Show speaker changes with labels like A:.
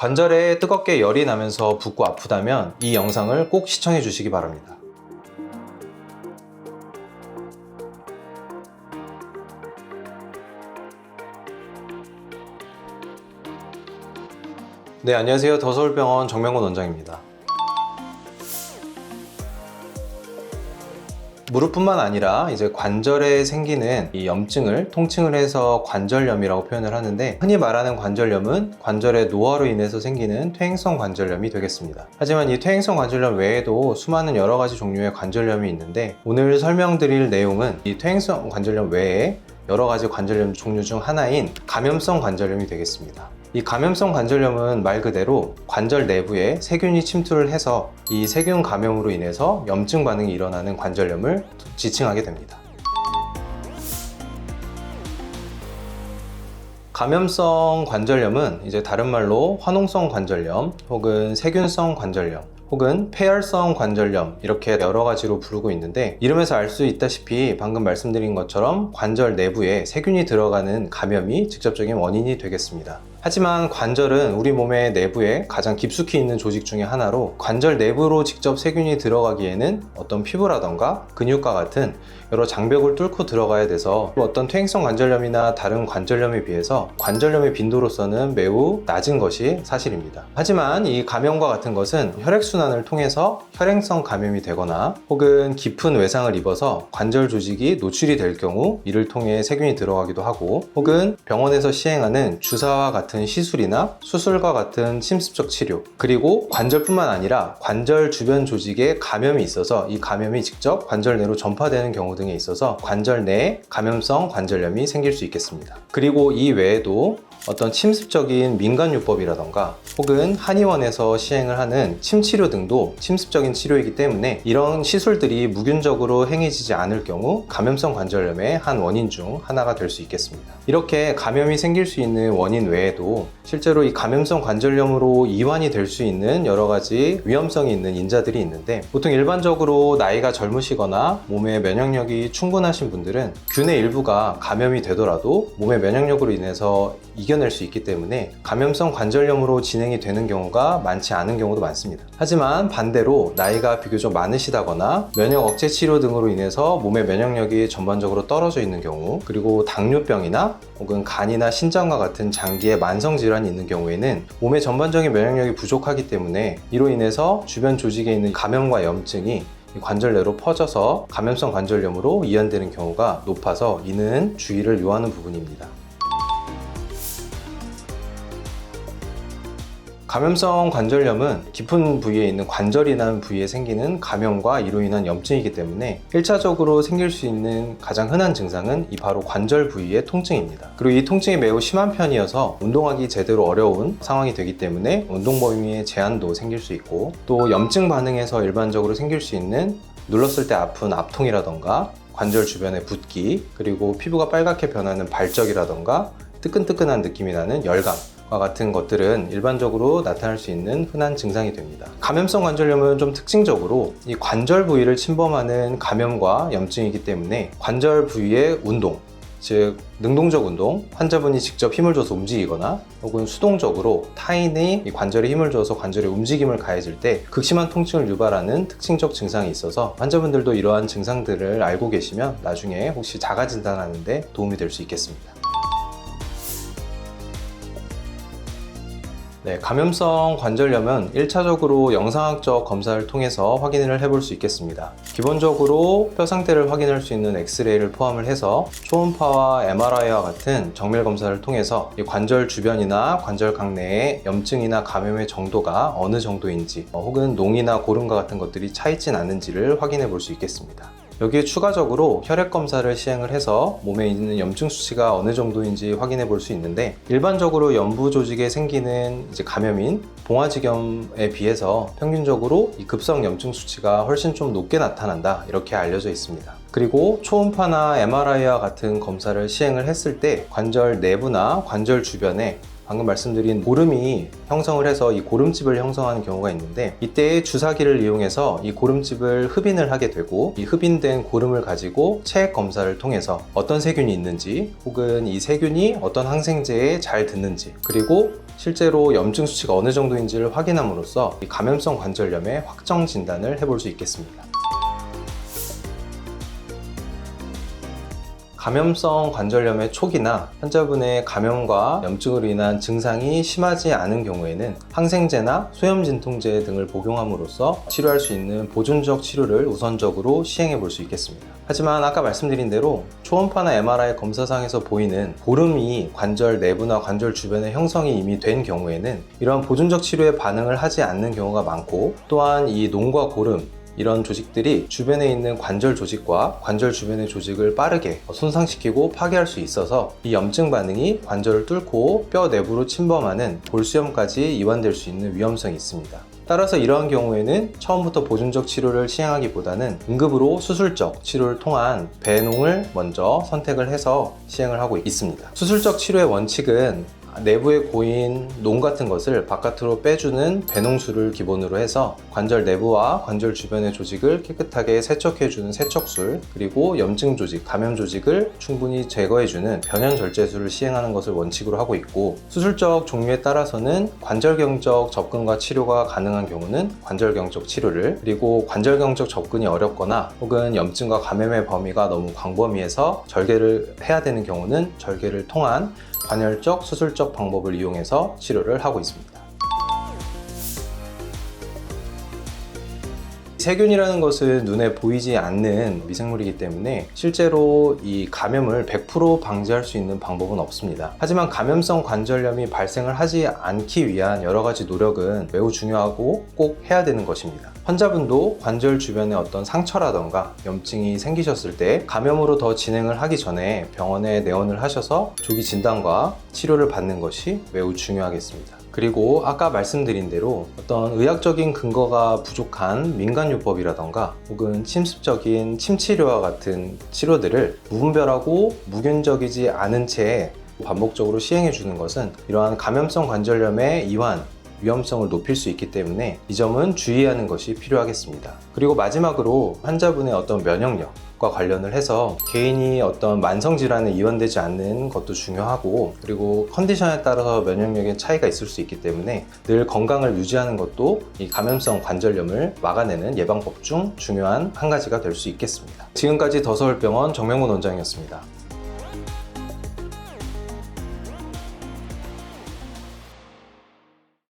A: 관절에 뜨겁게 열이 나면서 붓고 아프다면 이 영상을 꼭 시청해 주시기 바랍니다. 네, 안녕하세요. 더서울병원 정명곤 원장입니다. 무릎뿐만 아니라 이제 관절에 생기는 이 염증을 통칭을 해서 관절염이라고 표현을 하는데, 흔히 말하는 관절염은 관절의 노화로 인해서 생기는 퇴행성 관절염이 되겠습니다. 하지만 이 퇴행성 관절염 외에도 수많은 여러 가지 종류의 관절염이 있는데, 오늘 설명드릴 내용은 이 퇴행성 관절염 외에 여러 가지 관절염 종류 중 하나인 감염성 관절염이 되겠습니다. 이 감염성 관절염은 말 그대로 관절 내부에 세균이 침투를 해서 이 세균 감염으로 인해서 염증 반응이 일어나는 관절염을 지칭하게 됩니다. 감염성 관절염은 이제 다른 말로 화농성 관절염 혹은 세균성 관절염 혹은 폐열성 관절염, 이렇게 여러 가지로 부르고 있는데, 이름에서 알 수 있다시피 방금 말씀드린 것처럼 관절 내부에 세균이 들어가는 감염이 직접적인 원인이 되겠습니다. 하지만 관절은 우리 몸의 내부에 가장 깊숙이 있는 조직 중에 하나로, 관절 내부로 직접 세균이 들어가기에는 어떤 피부라던가 근육과 같은 여러 장벽을 뚫고 들어가야 돼서 어떤 퇴행성 관절염이나 다른 관절염에 비해서 관절염의 빈도로서는 매우 낮은 것이 사실입니다. 하지만 이 감염과 같은 것은 혈액순환을 통해서 혈행성 감염이 되거나 혹은 깊은 외상을 입어서 관절 조직이 노출이 될 경우 이를 통해 세균이 들어가기도 하고, 혹은 병원에서 시행하는 주사와 같은 시술이나 수술과 같은 침습적 치료, 그리고 관절뿐만 아니라 관절 주변 조직에 감염이 있어서 이 감염이 직접 관절 내로 전파되는 경우 등에 있어서 관절 내에 감염성 관절염이 생길 수 있겠습니다. 그리고 이 외에도 어떤 침습적인 민간요법이라던가 혹은 한의원에서 시행을 하는 침치료 등도 침습적인 치료이기 때문에, 이런 시술들이 무균적으로 행해지지 않을 경우 감염성 관절염의 한 원인 중 하나가 될 수 있겠습니다. 이렇게 감염이 생길 수 있는 원인 외에도 실제로 이 감염성 관절염으로 이완이 될 수 있는 여러 가지 위험성이 있는 인자들이 있는데, 보통 일반적으로 나이가 젊으시거나 몸의 면역력이 충분하신 분들은 균의 일부가 감염이 되더라도 몸의 면역력으로 인해서 이겨낼 수 있기 때문에 감염성 관절염으로 진행이 되는 경우가 많지 않은 경우도 많습니다. 하지만 반대로 나이가 비교적 많으시다거나 면역 억제 치료 등으로 인해서 몸의 면역력이 전반적으로 떨어져 있는 경우, 그리고 당뇨병이나 혹은 간이나 신장과 같은 장기의 만성 질환이 있는 경우에는 몸의 전반적인 면역력이 부족하기 때문에 이로 인해서 주변 조직에 있는 감염과 염증이 관절 내로 퍼져서 감염성 관절염으로 이완되는 경우가 높아서 이는 주의를 요하는 부분입니다. 감염성 관절염은 깊은 부위에 있는 관절이라는 부위에 생기는 감염과 이로 인한 염증이기 때문에 1차적으로 생길 수 있는 가장 흔한 증상은 이 바로 관절 부위의 통증입니다. 그리고 이 통증이 매우 심한 편이어서 운동하기 제대로 어려운 상황이 되기 때문에 운동 범위의 제한도 생길 수 있고, 또 염증 반응에서 일반적으로 생길 수 있는 눌렀을 때 아픈 압통이라던가 관절 주변의 붓기, 그리고 피부가 빨갛게 변하는 발적이라던가 뜨끈뜨끈한 느낌이 나는 열감 과 같은 것들은 일반적으로 나타날 수 있는 흔한 증상이 됩니다. 감염성 관절염은 좀 특징적으로 이 관절 부위를 침범하는 감염과 염증이기 때문에 관절 부위의 운동, 즉 능동적 운동, 환자분이 직접 힘을 줘서 움직이거나 혹은 수동적으로 타인이 이 관절에 힘을 줘서 관절의 움직임을 가해질 때 극심한 통증을 유발하는 특징적 증상이 있어서, 환자분들도 이러한 증상들을 알고 계시면 나중에 혹시 자가 진단하는 데 도움이 될 수 있겠습니다. 네, 감염성 관절염은 1차적으로 영상학적 검사를 통해서 확인을 해볼 수 있겠습니다. 기본적으로 뼈 상태를 확인할 수 있는 엑스레이를 포함을 해서 초음파와 MRI와 같은 정밀 검사를 통해서 이 관절 주변이나 관절각 내에 염증이나 감염의 정도가 어느 정도인지, 혹은 농이나 고름과 같은 것들이 차있진 않은지를 확인해 볼 수 있겠습니다. 여기에 추가적으로 혈액 검사를 시행을 해서 몸에 있는 염증 수치가 어느 정도인지 확인해 볼 수 있는데, 일반적으로 연부 조직에 생기는 감염인 봉화지겸에 비해서 평균적으로 이 급성 염증 수치가 훨씬 좀 높게 나타난다, 이렇게 알려져 있습니다. 그리고 초음파나 MRI와 같은 검사를 시행을 했을 때 관절 내부나 관절 주변에 방금 말씀드린 고름이 형성을 해서 이 고름집을 형성하는 경우가 있는데, 이때 주사기를 이용해서 이 고름집을 흡인을 하게 되고, 이 흡인된 고름을 가지고 체액 검사를 통해서 어떤 세균이 있는지, 혹은 이 세균이 어떤 항생제에 잘 듣는지, 그리고 실제로 염증 수치가 어느 정도인지를 확인함으로써 이 감염성 관절염의 확정 진단을 해볼 수 있겠습니다. 감염성 관절염의 초기나 환자분의 감염과 염증으로 인한 증상이 심하지 않은 경우에는 항생제나 소염진통제 등을 복용함으로써 치료할 수 있는 보존적 치료를 우선적으로 시행해 볼 수 있겠습니다. 하지만 아까 말씀드린 대로 초음파나 MRI 검사상에서 보이는 고름이 관절 내부나 관절 주변에 형성이 이미 된 경우에는 이러한 보존적 치료에 반응을 하지 않는 경우가 많고, 또한 이 膿과 고름 이런 조직들이 주변에 있는 관절 조직과 관절 주변의 조직을 빠르게 손상시키고 파괴할 수 있어서 이 염증 반응이 관절을 뚫고 뼈 내부로 침범하는 볼수염까지 이완될 수 있는 위험성이 있습니다. 따라서 이러한 경우에는 처음부터 보존적 치료를 시행하기보다는 응급으로 수술적 치료를 통한 배농을 먼저 선택을 해서 시행을 하고 있습니다. 수술적 치료의 원칙은 내부에 고인 膿 같은 것을 바깥으로 빼주는 배농술을 기본으로 해서 관절 내부와 관절 주변의 조직을 깨끗하게 세척해주는 세척술, 그리고 염증 조직, 감염 조직을 충분히 제거해주는 변연절제술을 시행하는 것을 원칙으로 하고 있고, 수술적 종류에 따라서는 관절경적 접근과 치료가 가능한 경우는 관절경적 치료를, 그리고 관절경적 접근이 어렵거나 혹은 염증과 감염의 범위가 너무 광범위해서 절개를 해야 되는 경우는 절개를 통한 관열적, 수술적 방법을 이용해서 치료를 하고 있습니다. 세균이라는 것은 눈에 보이지 않는 미생물이기 때문에 실제로 이 감염을 100% 방지할 수 있는 방법은 없습니다. 하지만 감염성 관절염이 발생을 하지 않기 위한 여러 가지 노력은 매우 중요하고 꼭 해야 되는 것입니다. 환자분도 관절 주변에 어떤 상처라던가 염증이 생기셨을 때 감염으로 더 진행을 하기 전에 병원에 내원을 하셔서 조기 진단과 치료를 받는 것이 매우 중요하겠습니다. 그리고 아까 말씀드린 대로 어떤 의학적인 근거가 부족한 민간요법이라던가 혹은 침습적인 침치료와 같은 치료들을 무분별하고 무균적이지 않은 채 반복적으로 시행해 주는 것은 이러한 감염성 관절염의 이완 위험성을 높일 수 있기 때문에 이 점은 주의하는 것이 필요하겠습니다. 그리고 마지막으로 환자분의 어떤 면역력과 관련을 해서 개인이 어떤 만성질환에 이완되지 않는 것도 중요하고, 그리고 컨디션에 따라서 면역력의 차이가 있을 수 있기 때문에 늘 건강을 유지하는 것도 이 감염성 관절염을 막아내는 예방법 중 중요한 한 가지가 될 수 있겠습니다. 지금까지 더서울병원 정명문 원장이었습니다.